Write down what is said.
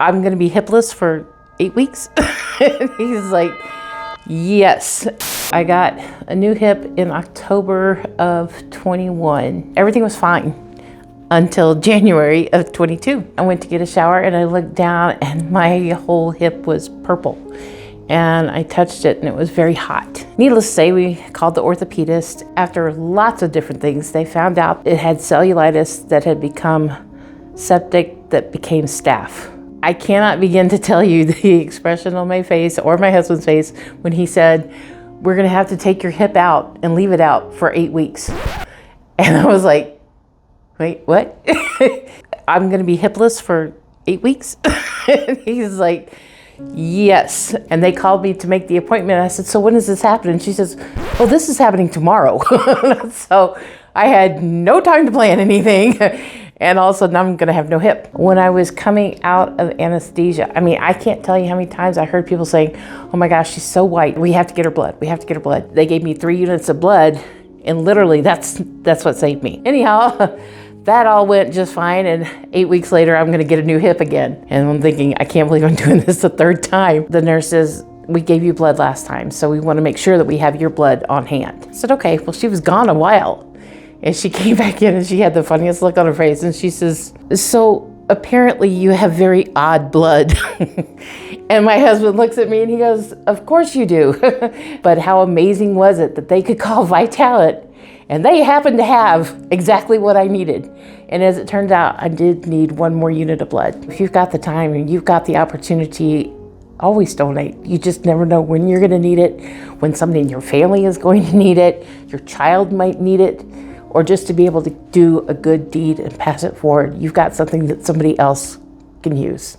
I'm going to be hipless for 8 weeks. And he's like, yes. I got a new hip in October of 21. Everything was fine until January of 22. I went to get a shower and I looked down and my whole hip was purple. And I touched it and it was very hot. Needless to say, we called the orthopedist. After lots of different things, they found out it had cellulitis that had become septic that became staph. I cannot begin to tell you the expression on my face or my husband's face when he said, we're gonna have to take your hip out and leave it out for 8 weeks. And I was like, wait, what? I'm gonna be hipless for 8 weeks? And he's like, yes. And they called me to make the appointment. I said, so when does this happen? And she says, well, this is happening tomorrow. So I had no time to plan anything. And all of a sudden I'm gonna have no hip. When I was coming out of anesthesia, I mean, I can't tell you how many times I heard people saying, oh my gosh, she's so white. We have to get her blood. We have to get her blood. They gave me 3 units of blood and literally that's what saved me. Anyhow, that all went just fine, and 8 weeks later, I'm gonna get a new hip again. And I'm thinking, I can't believe I'm doing this a 3rd time. The nurse says, we gave you blood last time, so we wanna make sure that we have your blood on hand. I said, okay, well, she was gone a while. And she came back in and she had the funniest look on her face, and she says, so apparently you have very odd blood. And my husband looks at me and he goes, of course you do. But how amazing was it that they could call Vitalit and they happened to have exactly what I needed. And as it turned out, I did need 1 more unit of blood. If you've got the time and you've got the opportunity, always donate. You just never know when you're gonna need it, when somebody in your family is going to need it, your child might need it, or just to be able to do a good deed and pass it forward. You've got something that somebody else can use.